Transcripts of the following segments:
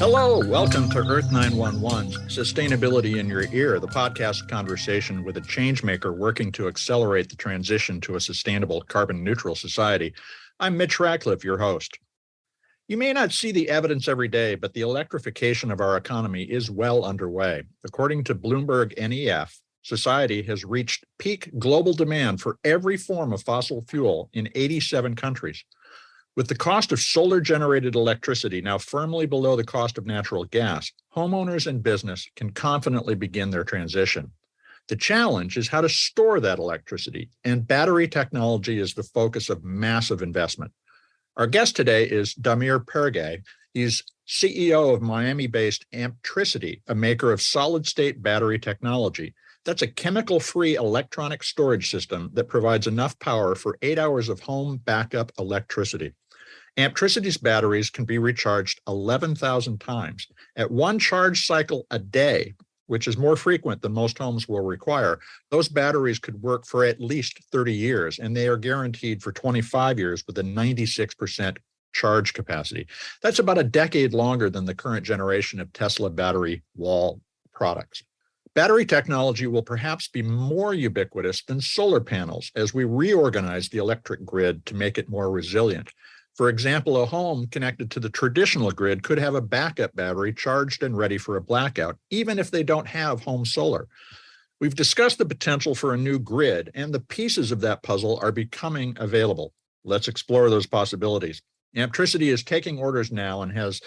Hello, welcome to Earth911's Sustainability in Your Ear, the podcast conversation with a changemaker working to accelerate the transition to a sustainable carbon-neutral society. I'm Mitch Ratcliffe, your host. You may not see the evidence every day, but the electrification of our economy is well underway. According to Bloomberg NEF, society has reached peak global demand for every form of fossil fuel in 87 countries. With the cost of solar-generated electricity now firmly below the cost of natural gas, homeowners and business can confidently begin their transition. The challenge is how to store that electricity, and battery technology is the focus of massive investment. Our guest today is Damir Perge. He's CEO of Miami-based Ampricity, a maker of solid-state battery technology. That's a chemical-free electronic storage system that provides enough power for 8 hours of home backup electricity. Ampricity's batteries can be recharged 11,000 times at one charge cycle a day, which is more frequent than most homes will require. Those batteries could work for at least 30 years, and they are guaranteed for 25 years with a 96% charge capacity. That's about a decade longer than the current generation of Tesla battery wall products. Battery technology will perhaps be more ubiquitous than solar panels as we reorganize the electric grid to make it more resilient. For example, a home connected to the traditional grid could have a backup battery charged and ready for a blackout, even if they don't have home solar. We've discussed the potential for a new grid, and the pieces of that puzzle are becoming available. Let's explore those possibilities. Ampricity is taking orders now and has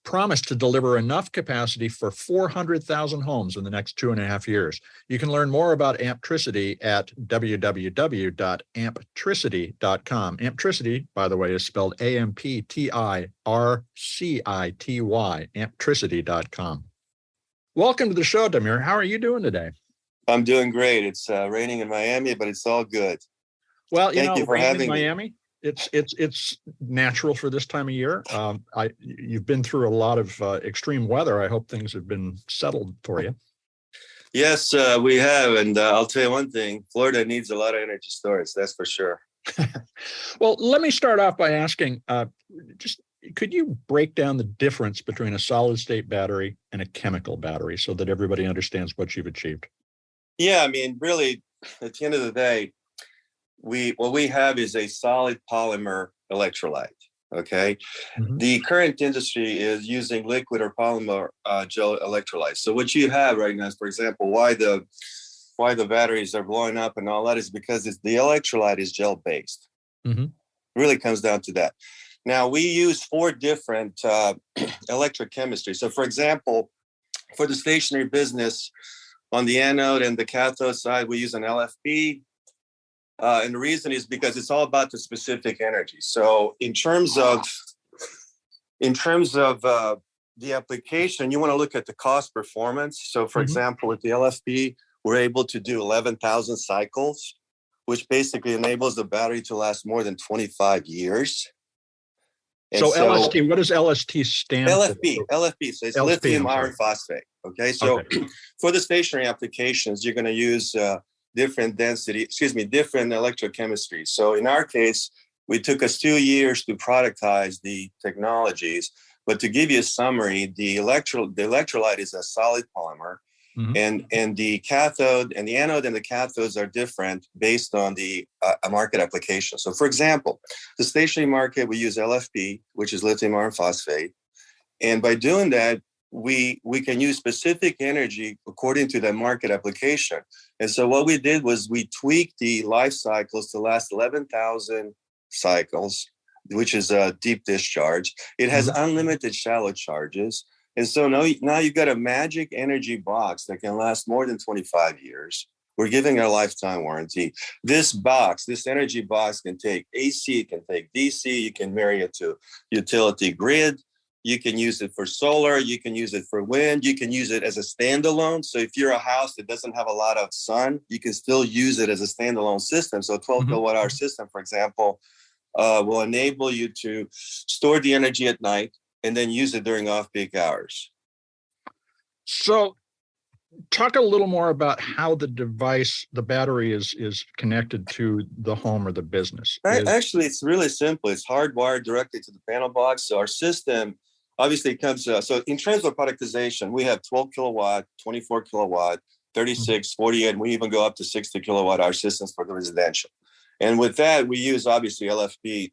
promised to deliver enough capacity for 400,000 homes in the next 2.5 years. You can learn more about Ampricity at www.ampricity.com. Ampricity, by the way, is spelled Amptircity, ampricity.com. Welcome to the show, Damir. How are you doing today? I'm doing great. It's raining in Miami, but it's all good. Well, Thank you for having me. Miami. It's natural for this time of year. You've been through a lot of extreme weather. I hope things have been settled for you. Yes, we have. And I'll tell you one thing, Florida needs a lot of energy storage. That's for sure. Well, let me start off by asking, could you break down the difference between a solid state battery and a chemical battery so that everybody understands what you've achieved? Yeah, I mean, really, at the end of the day, what we have is a solid polymer electrolyte. Okay. Mm-hmm. The current industry is using liquid or polymer gel electrolytes. So what you have right now is, for example, why the batteries are blowing up and all that is because the electrolyte is gel based. Mm-hmm. It really comes down to that. Now we use 4 different electrochemistries. So for example, for the stationary business, on the anode and the cathode side, we use an LFP. And the reason is because it's all about the specific energy. So in terms of the application, you want to look at the cost performance. So for example, with the LFP, we're able to do 11,000 cycles, which basically enables the battery to last more than 25 years. And so LST, what does LST stand for? LFP, so it's lithium iron phosphate. Okay, so for the stationary applications, you're going to use different electrochemistries. So in our case, we took us 2 years to productize the technologies. But to give you a summary, the electrolyte is a solid polymer, and the cathode and the anode and the cathodes are different based on the market application. So for example, the stationary market, we use LFP, which is lithium iron phosphate. And by doing that, we can use specific energy according to the market application. And so what we did was we tweaked the life cycles to last 11,000 cycles, which is a deep discharge. It has unlimited shallow charges. And so now you've got a magic energy box that can last more than 25 years. We're giving a lifetime warranty. This energy box can take AC, it can take DC, you can marry it to utility grid. You can use it for solar. You can use it for wind. You can use it as a standalone. So if you're a house that doesn't have a lot of sun, you can still use it as a standalone system. So a 12 kilowatt hour system, for example, will enable you to store the energy at night and then use it during off-peak hours. So talk a little more about how the device, the battery is connected to the home or the business. Actually, it's really simple. It's hardwired directly to the panel box. So our system obviously it comes, so in terms of productization, we have 12 kilowatt, 24 kilowatt, 36, 48, and we even go up to 60 kilowatt hour systems for the residential. And with that, we use obviously LFP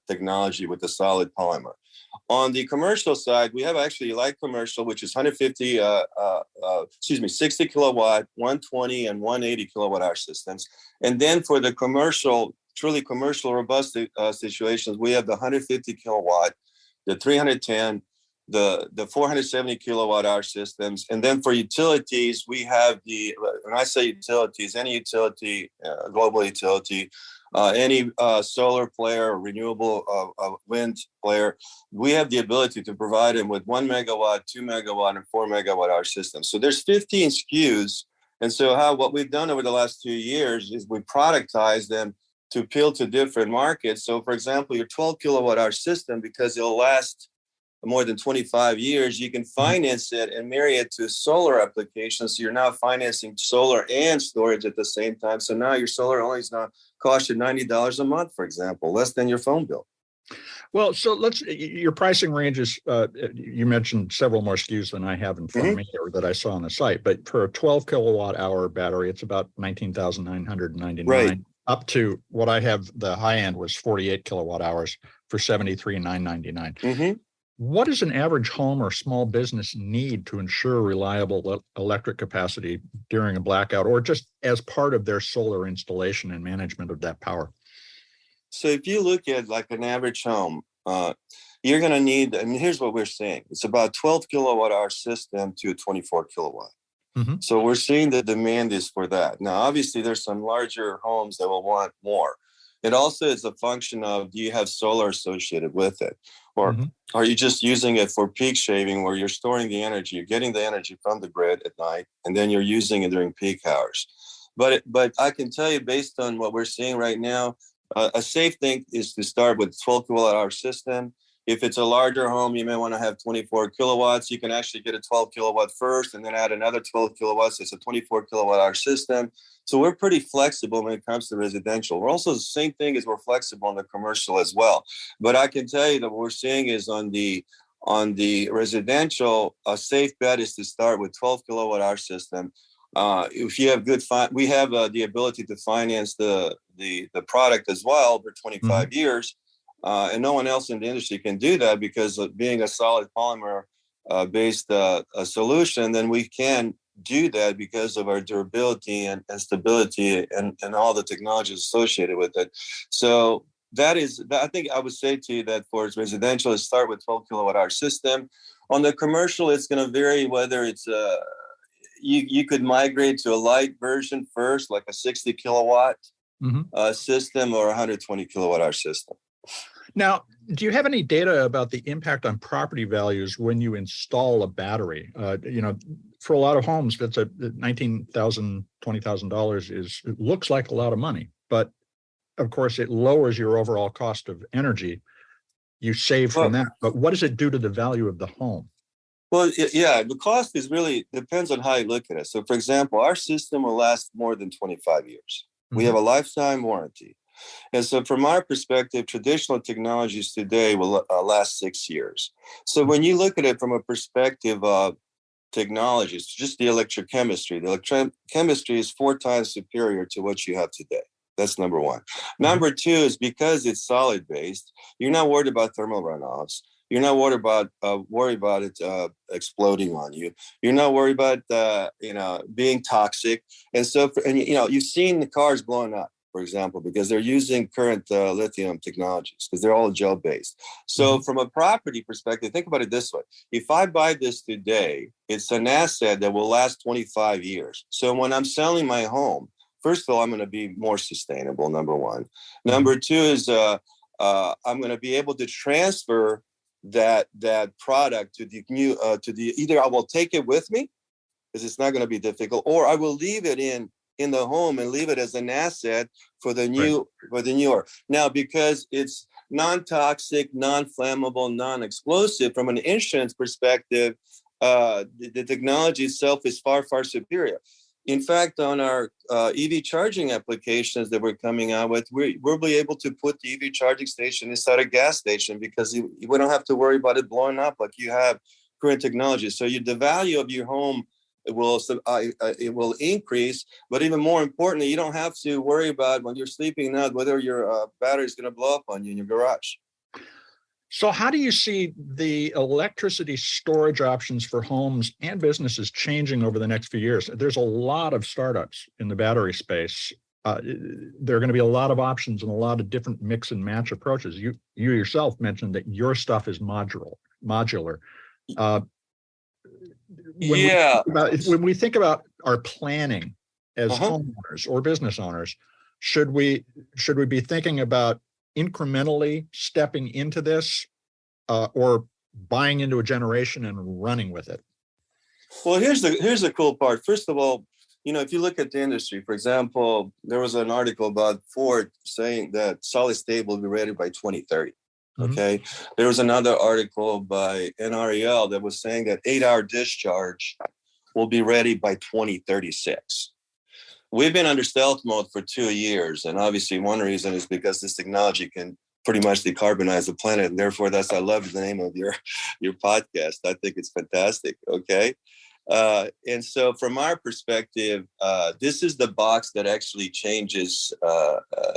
technology with the solid polymer. On the commercial side, we have actually light commercial, which is 60 kilowatt, 120 and 180 kilowatt hour systems. And then for the commercial, truly commercial robust situations, we have the 150 kilowatt, the 310, the 470 kilowatt hour systems. And then for utilities, we have when I say utilities, any utility, global utility, any solar player, renewable wind player, we have the ability to provide them with 1 megawatt, 2 megawatt, and 4 megawatt hour systems. So there's 15 SKUs. And so what we've done over the last 2 years is we productize them to appeal to different markets. So for example, your 12 kilowatt hour system, because it'll last more than 25 years, you can finance it and marry it to solar applications. So you're now financing solar and storage at the same time. So now your solar only is now cost you $90 a month, for example, less than your phone bill. Well, so your pricing ranges, you mentioned several more SKUs than I have in front of me or that I saw on the site, but for a 12 kilowatt hour battery, it's about $19,999, right, up to what I have, the high end was 48 kilowatt hours for $73,999. Mm-hmm. What does an average home or small business need to ensure reliable electric capacity during a blackout, or just as part of their solar installation and management of that power? So if you look at like an average home, you're going to need, and here's what we're saying. It's about 12 kilowatt hour system to a 24 kilowatt. Mm-hmm. So we're seeing the demand is for that. Now, obviously, there's some larger homes that will want more. It also is a function of, do you have solar associated with it? Or are you just using it for peak shaving where you're storing the energy, you're getting the energy from the grid at night, and then you're using it during peak hours? But I can tell you, based on what we're seeing right now, a safe thing is to start with 12 kilowatt hour system. If it's a larger home, you may want to have 24 kilowatts. You can actually get a 12 kilowatt first and then add another 12 kilowatts. It's a 24 kilowatt hour system. So we're pretty flexible when it comes to residential. We're also the same thing as we're flexible on the commercial as well. But I can tell you that what we're seeing is on the residential, a safe bet is to start with 12 kilowatt hour system. If you have we have the ability to finance the product as well for 25 years. And no one else in the industry can do that because of being a solid polymer based solution, then we can do that because of our durability and stability and all the technologies associated with it. So I think I would say to you that for residential, it start with 12 kilowatt hour system. On the commercial, it's going to vary whether it's you could migrate to a light version first, like a 60 kilowatt system or a 120 kilowatt hour system. Now, do you have any data about the impact on property values when you install a battery? For a lot of homes, that's $19,000, $20,000 it looks like a lot of money, but of course it lowers your overall cost of energy. You save from that, but what does it do to the value of the home? Well, yeah, the cost is really depends on how you look at it. So, for example, our system will last more than 25 years. We have a lifetime warranty. And so from our perspective, traditional technologies today will last 6 years. So when you look at it from a perspective of technologies, just the electrochemistry, the electrochemistry is 4 times superior to what you have today. That's number one. Number two is because it's solid-based, you're not worried about thermal runoffs. You're not worried about it exploding on you. You're not worried about being toxic. And so, you've seen the cars blowing up, for example, because they're using current lithium technologies because they're all gel-based. So from a property perspective, think about it this way. If I buy this today, it's an asset that will last 25 years. So when I'm selling my home, first of all, I'm going to be more sustainable, number one. Number two is I'm going to be able to transfer that product to the new either I will take it with me because it's not going to be difficult, or I will leave it in the home and leave it as an asset for the newer. Now, because it's non-toxic, non-flammable, non-explosive, from an insurance perspective, the technology itself is far, far superior. In fact, on our EV charging applications that we're coming out with, we'll be able to put the EV charging station inside a gas station because we don't have to worry about it blowing up like you have current technology. So the value of your home it will increase, but even more importantly, you don't have to worry about when you're sleeping at night whether your battery is going to blow up on you in your garage. So how do you see the electricity storage options for homes and businesses changing over the next few years? There's a lot of startups in the battery space. There are going to be a lot of options and a lot of different mix and match approaches. You yourself mentioned that your stuff is modular. When we think about our planning as homeowners or business owners, should we be thinking about incrementally stepping into this or buying into a generation and running with it? Well, here's the cool part. First of all, if you look at the industry, for example, there was an article about Ford saying that solid state will be ready by 2030. Okay. There was another article by NREL that was saying that 8-hour discharge will be ready by 2036. We've been under stealth mode for 2 years. And obviously one reason is because this technology can pretty much decarbonize the planet. And therefore, I love the name of your podcast. I think it's fantastic. Okay. And so from our perspective, this is the box that actually changes.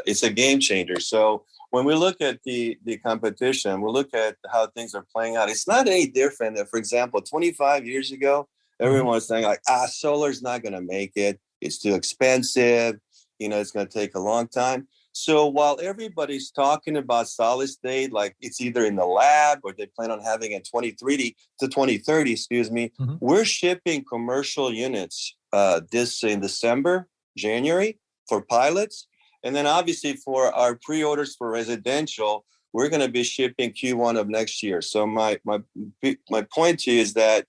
It's a game changer. So when we look at the competition, we look at how things are playing out. It's not any different than, for example, 25 years ago, everyone was saying like, solar's not going to make it. It's too expensive. It's going to take a long time. So while everybody's talking about solid state, like it's either in the lab or they plan on having it 2030, we're shipping commercial units this in December, January for pilots. And then obviously for our pre-orders for residential, we're going to be shipping Q1 of next year. So my point to you is that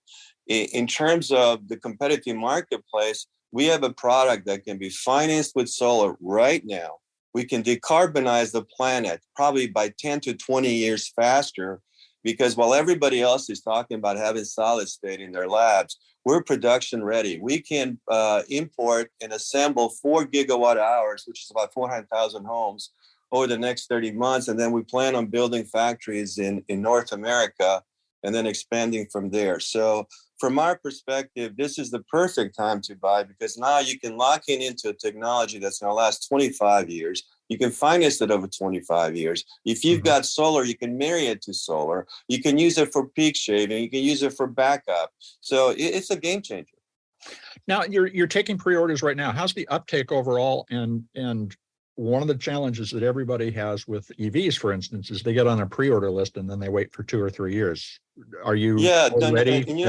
in terms of the competitive marketplace, we have a product that can be financed with solar right now. We can decarbonize the planet probably by 10 to 20 years faster because while everybody else is talking about having solid state in their labs, we're production ready. We can import and assemble 4 gigawatt hours, which is about 400,000 homes over the next 30 months. And then we plan on building factories in North America and then expanding from there. So from our perspective, this is the perfect time to buy because now you can lock into a technology that's going to last 25 years. You can finance it over 25 years. If you've got solar, you can marry it to solar. You can use it for peak shaving. You can use it for backup. So it's a game changer. Now, you're taking pre-orders right now. How's the uptake overall? And one of the challenges that everybody has with EVs, for instance, is they get on a pre-order list and then they wait for 2 or 3 years. Are you ready?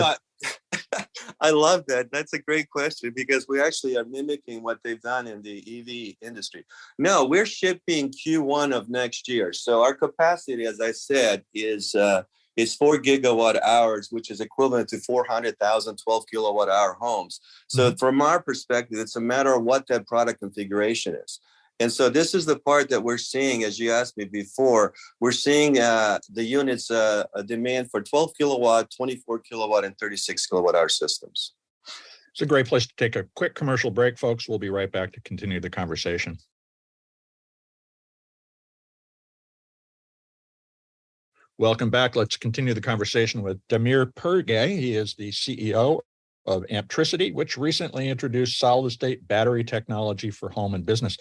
I love that. That's a great question because we actually are mimicking what they've done in the EV industry. No, we're shipping Q1 of next year. So our capacity, as I said, is 4 gigawatt hours, which is equivalent to 400,000 12 kilowatt hour homes. So from our perspective, it's a matter of what that product configuration is. And so this is the part that we're seeing, as you asked me before, we're seeing the units a demand for 12 kilowatt, 24 kilowatt, and 36 kilowatt hour systems. It's a great place to take a quick commercial break, folks. We'll be right back to continue the conversation. Welcome back. Let's continue the conversation with Damir Perge. He is the CEO of Ampricity, which recently introduced solid-state battery technology for home and business.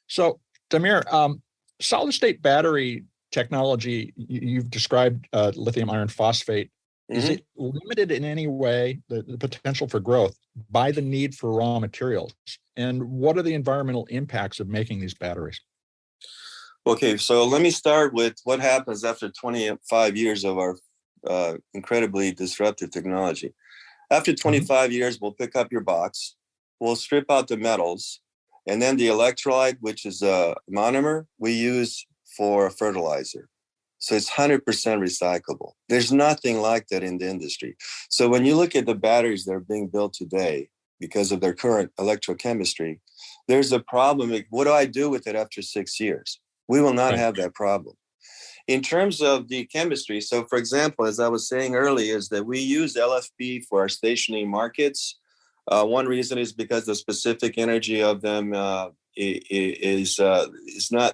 So, Damir, solid-state battery technology, you've described lithium iron phosphate. Is it limited in any way, the potential for growth, by the need for raw materials? And what are the environmental impacts of making these batteries? Okay, so let me start with what happens after 25 years of our incredibly disruptive technology. After 25 years, we'll pick up your box, we'll strip out the metals, and then the electrolyte, which is a monomer, we use for fertilizer. So it's 100% recyclable. There's nothing like that in the industry. So when you look at the batteries that are being built today, because of their current electrochemistry, there's a problem. Like, what do I do with it after 6 years? We will not have that problem. In terms of the chemistry, so for example, as I was saying earlier, is that we use LFP for our stationary markets. One reason is because the specific energy of them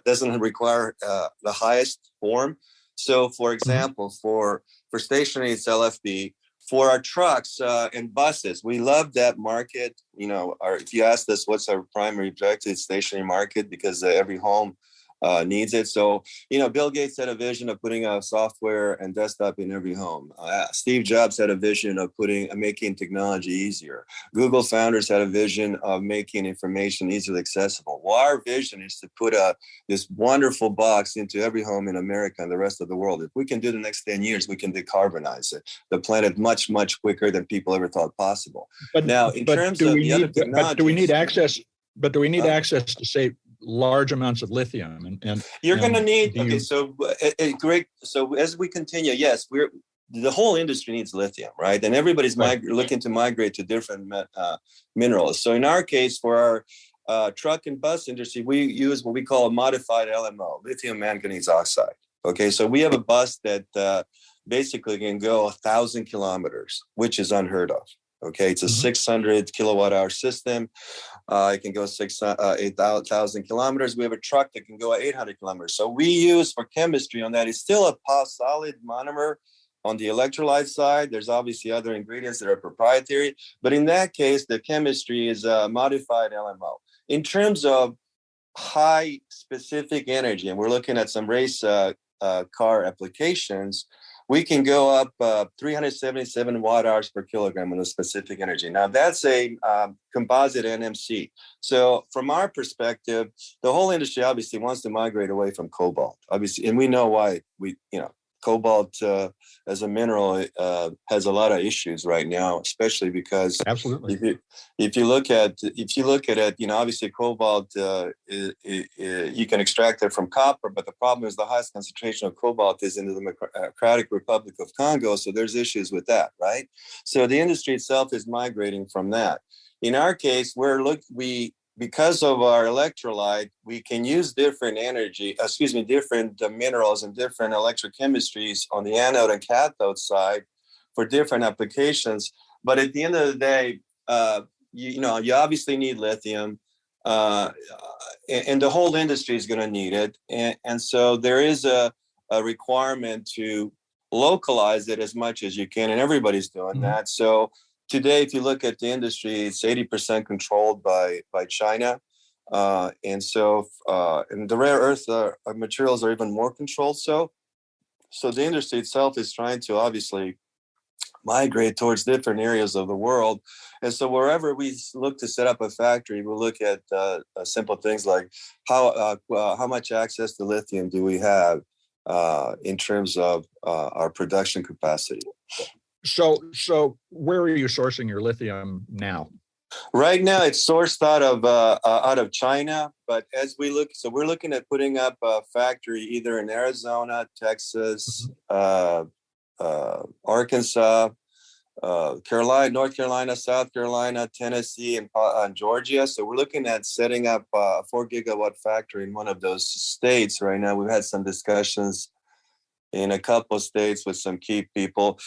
doesn't require the highest form. So, for example, for stationary, it's LFP. For our trucks and buses, we love that market. If you ask us what's our primary objective, it's stationary market, because every home needs it. So, Bill Gates had a vision of putting a software and desktop in every home. Steve Jobs had a vision of making technology easier. Google founders had a vision of making information easily accessible. Well, our vision is to put this wonderful box into every home in America and the rest of the world. If we can do the next 10 years, we can decarbonize the planet much, much quicker than people ever thought possible. Now, in terms of the other technologies, do we need access? But do we need access to, say, large amounts of lithium? And you're going to need. Great. So as we continue, yes, the whole industry needs lithium, right? And everybody's looking to migrate to different minerals. So in our case, for our truck and bus industry, we use what we call a modified LMO, lithium manganese oxide. Okay, so we have a bus that basically can go 1,000 kilometers, which is unheard of. Okay, it's a 600 kilowatt hour system. It can go 8,000 kilometers. We have a truck that can go 800 kilometers. So we use for chemistry on that, it's still a solid monomer on the electrolyte side. There's obviously other ingredients that are proprietary, but in that case, the chemistry is a modified LMO. In terms of high specific energy, and we're looking at some race car applications, we can go up 377 watt hours per kilogram on a specific energy. Now, that's a composite NMC. So from our perspective, the whole industry obviously wants to migrate away from cobalt, obviously, and we know why. Cobalt as a mineral has a lot of issues right now, especially because if you look at it, obviously cobalt you can extract it from copper, but the problem is the highest concentration of cobalt is in the Democratic Republic of Congo, so there's issues with that, right? So the industry itself is migrating from that. In our case, because of our electrolyte, we can use different minerals and different electrochemistries on the anode and cathode side for different applications. But at the end of the day, you obviously need lithium, and the whole industry is going to need it. And so there is a requirement to localize it as much as you can, and everybody's doing that. So today, if you look at the industry, it's 80% controlled by China. And the rare earth materials are even more controlled. So the industry itself is trying to obviously migrate towards different areas of the world. And so wherever we look to set up a factory, we'll look at simple things like how much access to lithium do we have in terms of our production capacity. So where are you sourcing your lithium now? Right now, it's sourced out of China. But as we look, so we're looking at putting up a factory either in Arizona, Texas, Arkansas, North Carolina, South Carolina, Tennessee, and Georgia. So we're looking at setting up a 4 gigawatt factory in one of those states right now. We've had some discussions in a couple of states with some key people.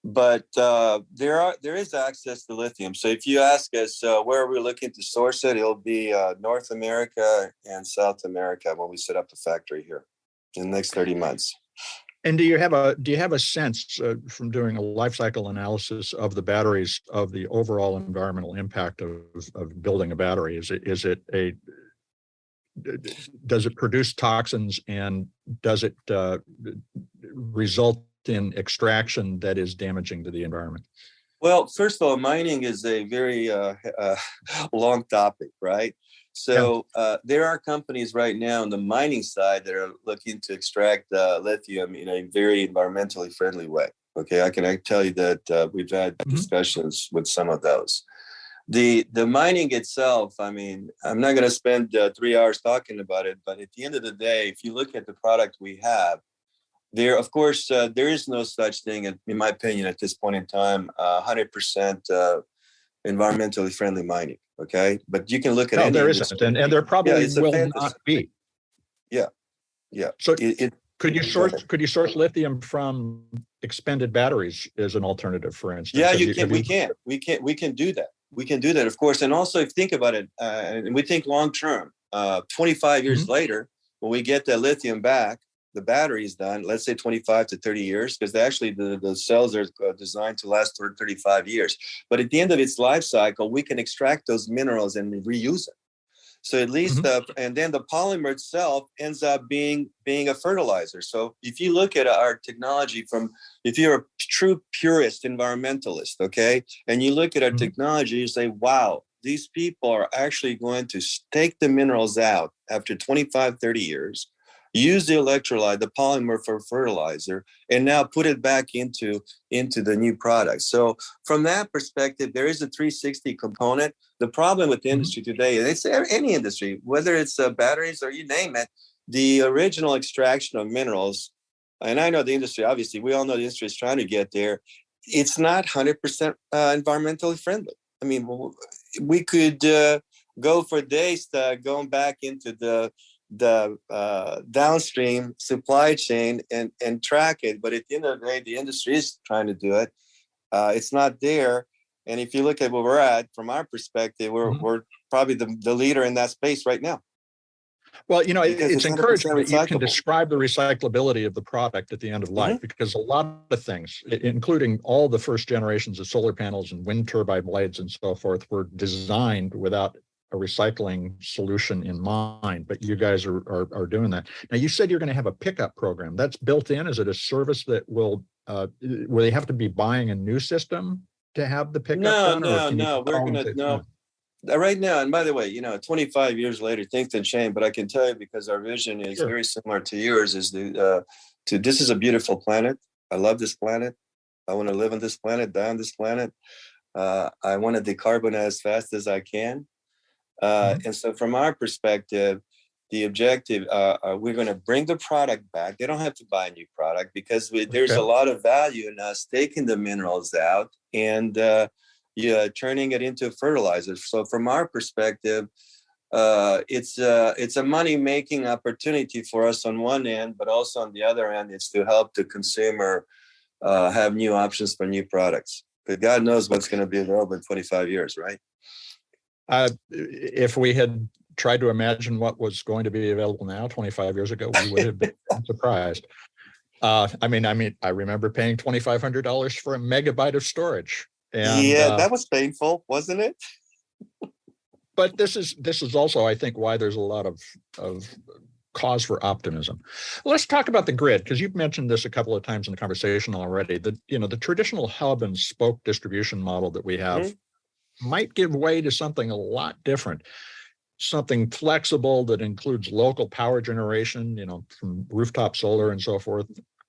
But there is access to lithium. So if you ask us where are we looking to source it, it'll be North America and South America when we set up the factory here in the next 30 months. And do you have a sense from doing a life cycle analysis of the batteries of the overall environmental impact of building a battery? Does it produce toxins, and does it result in extraction that is damaging to the environment? Well, first of all, mining is a very long topic, right? So there are companies right now on the mining side that are looking to extract lithium in a very environmentally friendly way. Okay, I can tell you that we've had discussions with some of those. The mining itself, I mean, I'm not going to spend 3 hours talking about it, but at the end of the day, if you look at the product we have, there, of course, there is no such thing, in my opinion, at this point in time, 100% environmentally friendly mining. Okay, but you can look at there isn't, and there probably will not be. Yeah. So could you source lithium from expended batteries as an alternative, for instance? Yeah, we can do that. we can do that, of course. And also, if you think about it, and we think long term, 25 years later, when we get the lithium back, the battery is done, let's say 25 to 30 years, because actually the cells are designed to last for 35 years. But at the end of its life cycle, we can extract those minerals and reuse them. So at least, and then the polymer itself ends up being a fertilizer. So if you look at our technology if you're a true purist environmentalist, okay, and you look at our technology, you say, wow, these people are actually going to take the minerals out after 25, 30 years, use the electrolyte, the polymer for fertilizer, and now put it back into the new product. So from that perspective, there is a 360 component. The problem with the industry today, it's any industry, whether it's batteries or you name it, the original extraction of minerals, and I know the industry, obviously, we all know the industry is trying to get there. It's not 100% environmentally friendly. I mean, we could go for days going back into the downstream supply chain and track it. But at the end of the day, the industry is trying to do it. It's not there. And if you look at where we're at, from our perspective, we're probably the leader in that space right now. Well, it's encouraging that you can describe the recyclability of the product at the end of life, because a lot of things, including all the first generations of solar panels and wind turbine blades and so forth, were designed without a recycling solution in mind, but you guys are doing that. Now, you said you're going to have a pickup program. That's built in? Is it a service that will they have to be buying a new system to have the pickup done? No. We're going to, no. Right now, and by the way, 25 years later, things can change, but I can tell you, because our vision is very similar to yours, is this is a beautiful planet. I love this planet. I want to live on this planet, die on this planet. I want to decarbonize as fast as I can. And so from our perspective, the objective, we're going to bring the product back. They don't have to buy a new product, because there's a lot of value in us taking the minerals out and turning it into fertilizer. So from our perspective, it's a money-making opportunity for us on one end, but also on the other end, it's to help the consumer have new options for new products. But God knows what's going to be available in 25 years, right? If we had tried to imagine what was going to be available now 25 years ago, we would have been surprised. I remember paying $2,500 for a megabyte of storage. And, that was painful, wasn't it? But this is also, I think, why there's a lot of cause for optimism. Let's talk about the grid, because you've mentioned this a couple of times in the conversation already. The traditional hub and spoke distribution model that we have might give way to something a lot different, something flexible that includes local power generation, from rooftop solar and so forth,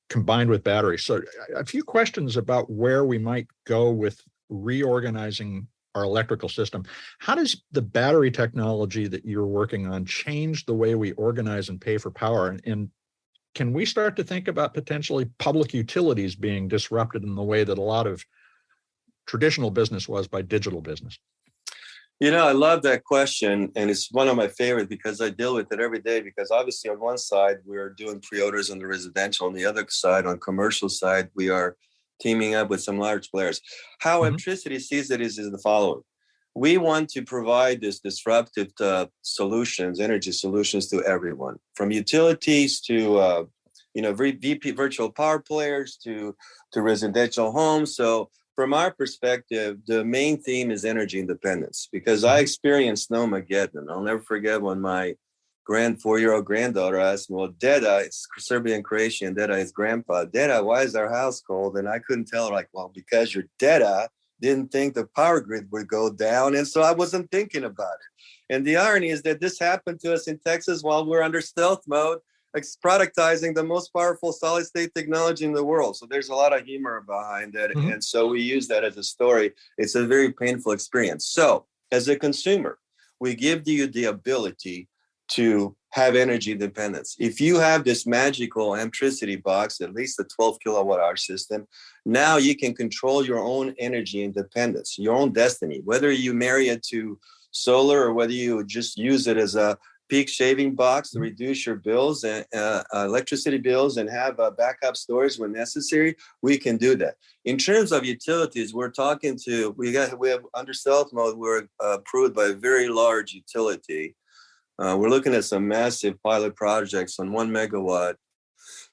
combined with batteries. So a few questions about where we might go with reorganizing our electrical system. How does the battery technology that you're working on change the way we organize and pay for power? And can we start to think about potentially public utilities being disrupted in the way that a lot of traditional business was by digital business? I love that question. And it's one of my favorites, because I deal with it every day. Because obviously on one side, we're doing pre-orders on the residential. On the other side, on commercial side, we are teaming up with some large players. How Ampricity sees it is the following. We want to provide this disruptive solutions, energy solutions, to everyone, from utilities to, VP virtual power players to residential homes. So from our perspective, the main theme is energy independence, because I experienced Snowmageddon. I'll never forget when my 4-year-old granddaughter asked me, well, Deda, it's Serbian Croatian, Deda is grandpa. Deda, why is our house cold? And I couldn't tell her, well, because your Deda didn't think the power grid would go down. And so I wasn't thinking about it. And the irony is that this happened to us in Texas while we're under stealth mode, productizing the most powerful solid state technology in the world. So there's a lot of humor behind it. And so we use that as a story. It's a very painful experience. So as a consumer, we give you the ability to have energy independence. If you have this magical Ampricity box, at least a 12 kilowatt hour system, now you can control your own energy independence, your own destiny, whether you marry it to solar or whether you just use it as a peak shaving box to reduce your bills and electricity bills and have backup storage when necessary, we can do that. In terms of utilities, we have under stealth mode, we're approved by a very large utility. We're looking at some massive pilot projects on 1 megawatt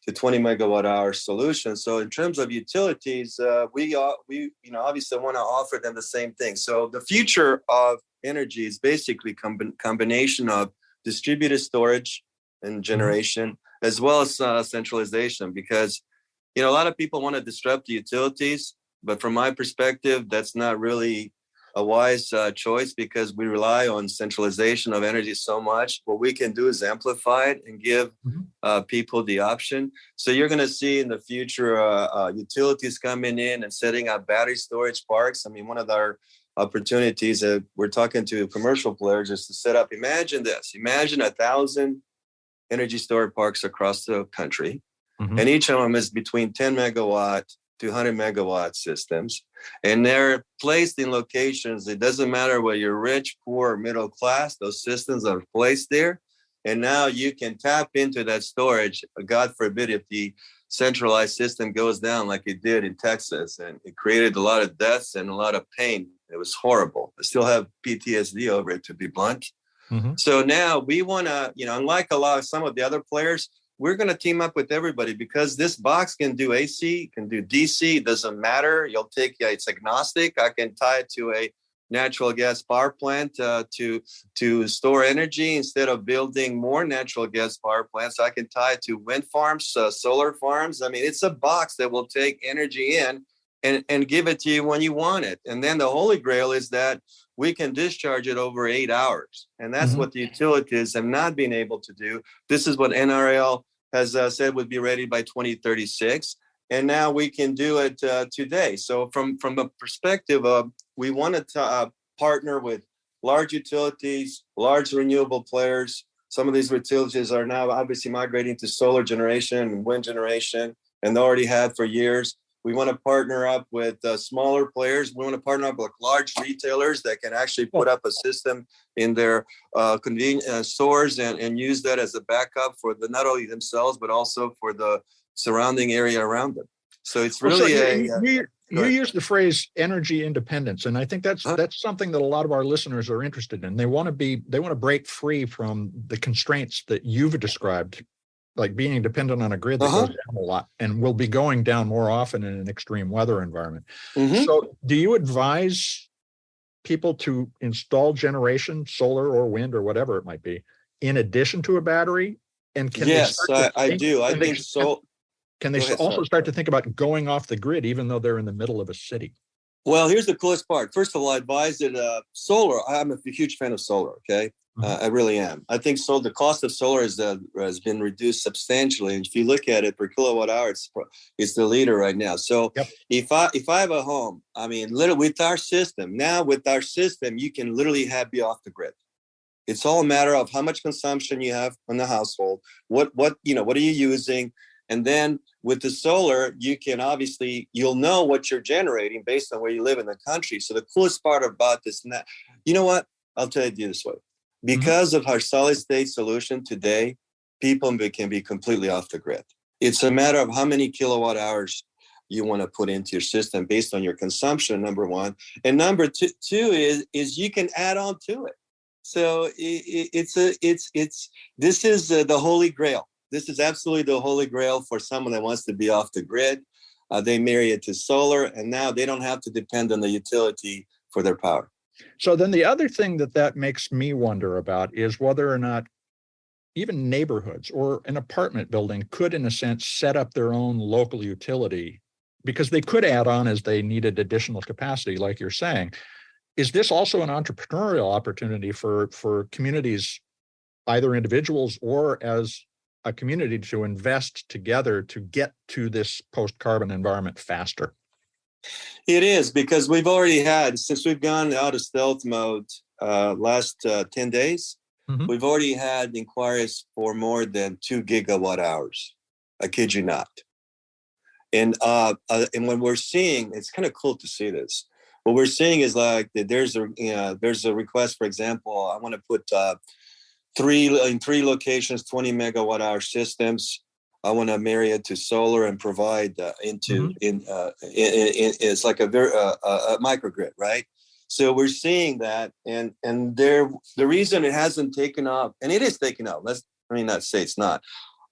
to 20 megawatt hour solutions. So in terms of utilities, we obviously want to offer them the same thing. So the future of energy is basically combination of distributed storage and generation, as well as centralization, because a lot of people want to disrupt the utilities, but from my perspective, that's not really a wise choice, because we rely on centralization of energy so much. What we can do is amplify it and give people the option. So you're going to see in the future utilities coming in and setting up battery storage parks. I mean, one of our opportunities that we're talking to commercial players is to set up, imagine 1,000 energy storage parks across the country. And each of them is between 10 megawatt to 100 megawatt systems. And they're placed in locations. It doesn't matter whether you're rich, poor, or middle class, those systems are placed there. And now you can tap into that storage. God forbid if the centralized system goes down like it did in Texas, and it created a lot of deaths and a lot of pain. It was horrible. I still have PTSD over it, to be blunt. So now we want to, unlike some of the other players, we're going to team up with everybody, because this box can do AC, can do DC, it doesn't matter. It's agnostic. I can tie it to a natural gas power plant to store energy. Instead of building more natural gas power plants, I can tie it to wind farms, solar farms. I mean, it's a box that will take energy in and give it to you when you want it. And then the holy grail is that we can discharge it over 8 hours. And that's what the utilities have not been able to do. This is what NRL has said would be ready by 2036. And now we can do it today. So from a perspective of, we want to partner with large utilities, large renewable players. Some of these utilities are now obviously migrating to solar generation and wind generation, and they already had for years. We want to partner up with smaller players. We want to partner up with large retailers that can actually put up a system in their convenience stores and use that as a backup for not only themselves, but also for the surrounding area around them. So it's really you use the phrase energy independence, and I think that's something that a lot of our listeners are interested in. They want to break free from the constraints that you've described, like being dependent on a grid that goes down a lot and will be going down more often in an extreme weather environment. So do you advise people to install generation, solar or wind or whatever it might be, in addition to a battery? And can I do. I think so. Can they also start to think about going off the grid, even though they're in the middle of a city? Well, here's the coolest part. First of all, I advise that solar, I'm a huge fan of solar, okay? I really am. I think the cost of solar has been reduced substantially. And if you look at it per kilowatt hour, it's the leader right now. So if I have a home, I mean, literally with our system, you can literally be off the grid. It's all a matter of how much consumption you have on the household. What are you using? And then with the solar, you can you'll know what you're generating based on where you live in the country. So the coolest part about this, you know what? I'll tell you this way. Because of our solid state solution today, people can be completely off the grid. It's a matter of how many kilowatt hours you want to put into your system based on your consumption, number one. And number two is you can add on to it. So this is the holy grail. This is absolutely the holy grail for someone that wants to be off the grid. They marry it to solar, and now they don't have to depend on the utility for their power. So then the other thing that makes me wonder about is whether or not even neighborhoods or an apartment building could, in a sense, set up their own local utility, because they could add on as they needed additional capacity, like you're saying. Is this also an entrepreneurial opportunity for communities, either individuals or as a community, to invest together to get to this post-carbon environment faster? It is, because we've already had, since we've gone out of stealth mode last 10 days, we've already had inquiries for more than 2 gigawatt hours. I kid you not. And when we're seeing, it's kind of cool to see this. What we're seeing is like that there's a request, for example, I want to put three locations, 20 megawatt hour systems. I want to marry it to solar and provide it's like a microgrid, right? So we're seeing that, and the reason it hasn't taken off, and it is taking off. Let me not say it's not,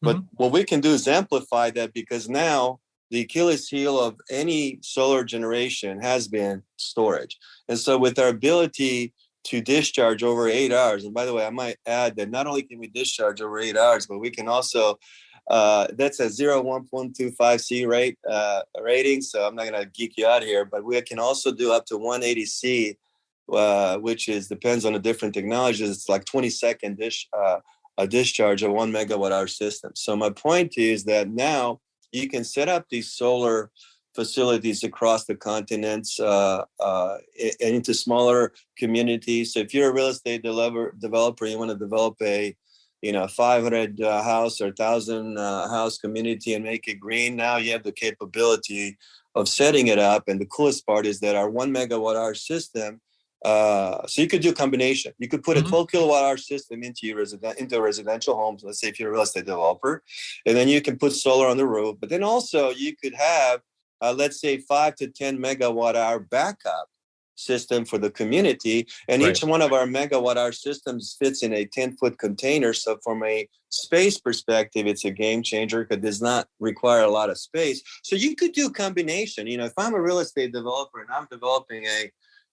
but what we can do is amplify that, because now the Achilles heel of any solar generation has been storage, and so with our ability to discharge over 8 hours, and by the way, I might add that not only can we discharge over 8 hours, but we can also that's a 1.25C rating. So I'm not going to geek you out here, but we can also do up to 180C, which depends on the different technologies. It's like 20-second a discharge of 1 megawatt hour system. So my point is that now you can set up these solar facilities across the continents and into smaller communities. So if you're a real estate developer, you want to develop a 500 house or 1,000 house community and make it green. Now you have the capability of setting it up. And the coolest part is that our 1 megawatt hour system, so you could do a combination. You could put a 12 kilowatt hour system into residential homes. Let's say if you're a real estate developer, and then you can put solar on the roof. But then also you could have, let's say 5 to 10 megawatt hour backup system for the community, and each one of our megawatt hour systems fits in a 10-foot container. So from a space perspective, it's a game changer because it does not require a lot of space. So you could do a combination. If I'm a real estate developer and I'm developing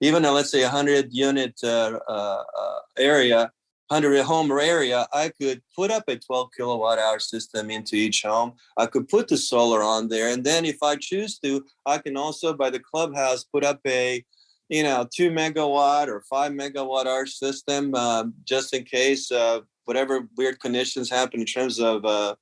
let's say 100 unit area, 100 home area, I could put up a 12 kilowatt hour system into each home. I could put the solar on there, and then if I choose to, I can also by the clubhouse put up a 2 megawatt or 5 megawatt hour system, just in case whatever weird conditions happen in terms of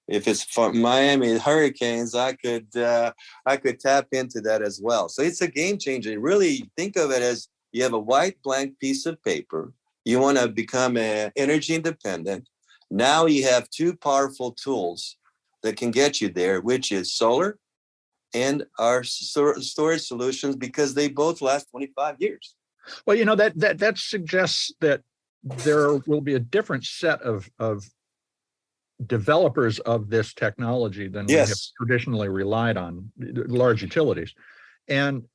if it's for Miami hurricanes, I could tap into that as well. So it's a game changer. Really think of it as you have a white blank piece of paper. You want to become energy independent. Now you have two powerful tools that can get you there, which is solar and our storage solutions, because they both last 25 years. Well, that suggests that there will be a different set of developers of this technology than we have traditionally relied on, large utilities. And,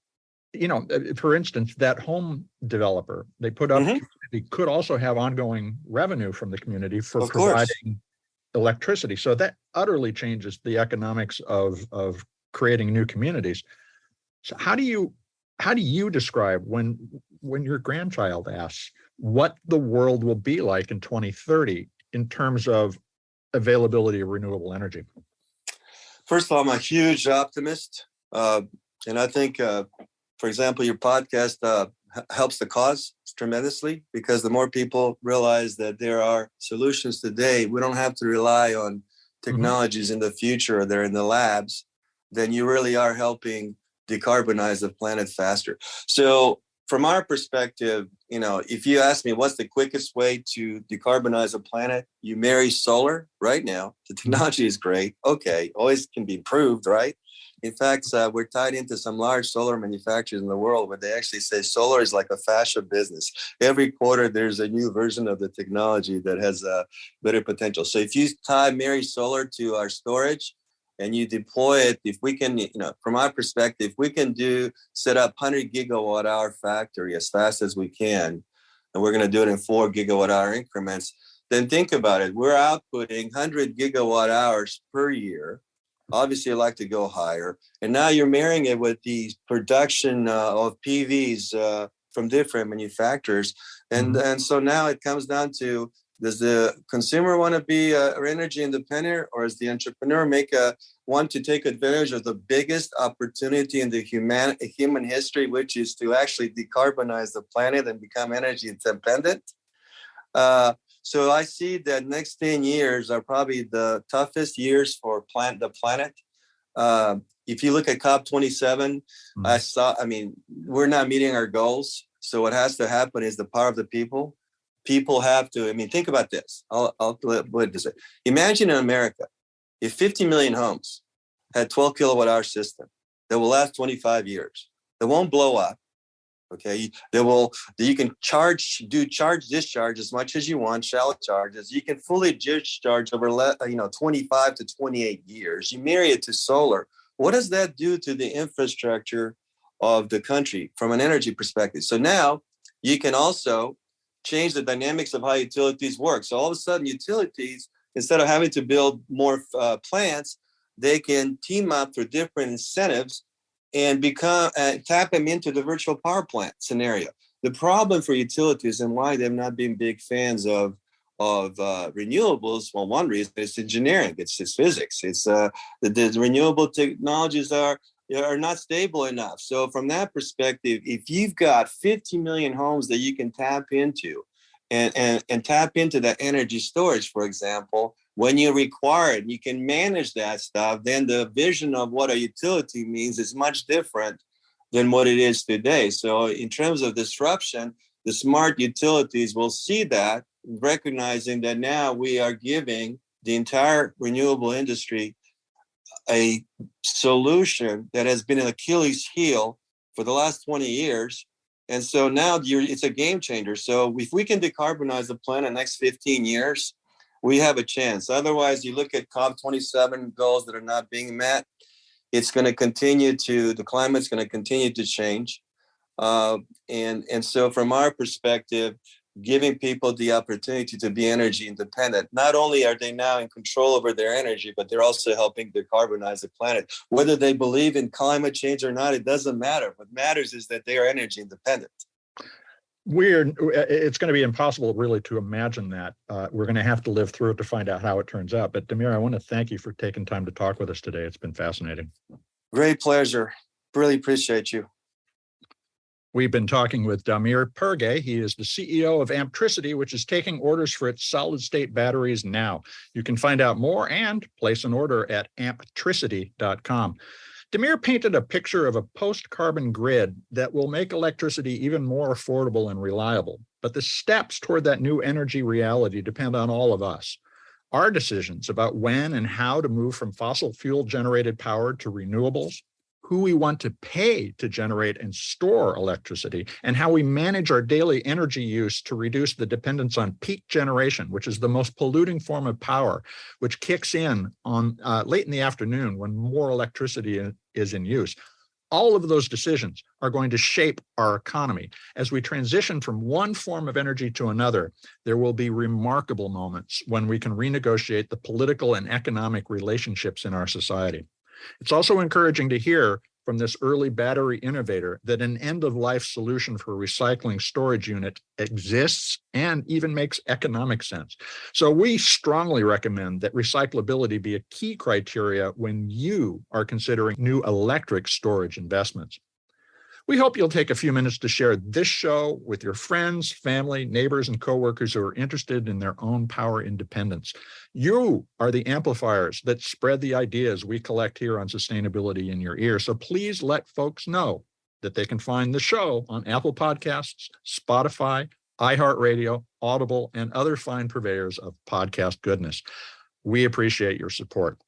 for instance, that home developer, they put up, they could also have ongoing revenue from the community for providing electricity. So that utterly changes the economics of creating new communities. So how do you describe when your grandchild asks what the world will be like in 2030 in terms of availability of renewable energy? First of all, I'm a huge optimist. And I think, for example, your podcast helps the cause tremendously, because the more people realize that there are solutions today, we don't have to rely on technologies in the future, they're in the labs, then you really are helping decarbonize the planet faster. So from our perspective, if you ask me what's the quickest way to decarbonize a planet, you marry solar right now. The technology is great. Okay, always can be improved, right? In fact, we're tied into some large solar manufacturers in the world where they actually say solar is like a fashion business. Every quarter, there's a new version of the technology that has better potential. So if you marry solar to our storage, and you deploy it, if we can, from our perspective, we can set up 100 gigawatt hour factory as fast as we can, and we're going to do it in 4 gigawatt hour increments, then think about it. We're outputting 100 gigawatt hours per year. Obviously, I'd like to go higher. And now you're marrying it with the production of PVs from different manufacturers. And so now it comes down to, does the consumer want to be energy independent, or does the entrepreneur want to take advantage of the biggest opportunity in the human history, which is to actually decarbonize the planet and become energy independent? So I see that next 10 years are probably the toughest years for the planet. If you look at COP27, we're not meeting our goals. So what has to happen is the power of the people. People have to, think about this. What does it? Imagine in America, if 50 million homes had 12 kilowatt hour system that will last 25 years, that won't blow up, Okay, you can do charge discharge as much as you want, shallow charges. You can fully discharge over 25 to 28 years. You marry it to solar. What does that do to the infrastructure of the country from an energy perspective? So now you can also change the dynamics of how utilities work. So all of a sudden, utilities, instead of having to build more plants, they can team up through different incentives and tap them into the virtual power plant scenario. The problem for utilities and why they've not been big fans of renewables, well, one reason is engineering. It's physics. It's the renewable technologies are not stable enough. So from that perspective, if you've got 50 million homes that you can tap into and tap into that energy storage, for example, when you require it, you can manage that stuff, then the vision of what a utility means is much different than what it is today. So in terms of disruption, the smart utilities will see that, recognizing that now we are giving the entire renewable industry a solution that has been an Achilles heel for the last 20 years. And so now it's a game changer. So if we can decarbonize the planet in the next 15 years, we have a chance. Otherwise, you look at COP27 goals that are not being met, it's going to the climate's going to continue to change. And so from our perspective, giving people the opportunity to be energy independent, not only are they now in control over their energy, but they're also helping decarbonize the planet. Whether they believe in climate change or not, it doesn't matter. What matters is that they are energy independent. It's going to be impossible really to imagine that. We're going to have to live through it to find out how it turns out. But Damir, I want to thank you for taking time to talk with us today. It's been fascinating. Great pleasure. Really appreciate you. We've been talking with Damir Perge. He is the CEO of Ampricity, which is taking orders for its solid-state batteries now. You can find out more and place an order at ampricity.com. Damir painted a picture of a post-carbon grid that will make electricity even more affordable and reliable. But the steps toward that new energy reality depend on all of us. Our decisions about when and how to move from fossil fuel-generated power to renewables, who we want to pay to generate and store electricity, and how we manage our daily energy use to reduce the dependence on peak generation, which is the most polluting form of power, which kicks in on late in the afternoon when more electricity is in use. All of those decisions are going to shape our economy. As we transition from one form of energy to another, there will be remarkable moments when we can renegotiate the political and economic relationships in our society. It's also encouraging to hear from this early battery innovator that an end-of-life solution for a recycling storage unit exists and even makes economic sense. So we strongly recommend that recyclability be a key criteria when you are considering new electric storage investments. We hope you'll take a few minutes to share this show with your friends, family, neighbors, and coworkers who are interested in their own power independence. You are the amplifiers that spread the ideas we collect here on Sustainability in Your Ear. So please let folks know that they can find the show on Apple Podcasts, Spotify, iHeartRadio, Audible, and other fine purveyors of podcast goodness. We appreciate your support.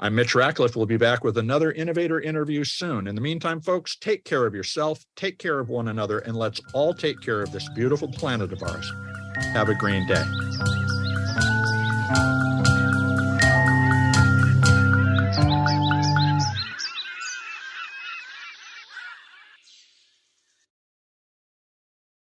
I'm Mitch Ratcliffe. We'll be back with another innovator interview soon. In the meantime, folks, take care of yourself, take care of one another, and let's all take care of this beautiful planet of ours. Have a green day.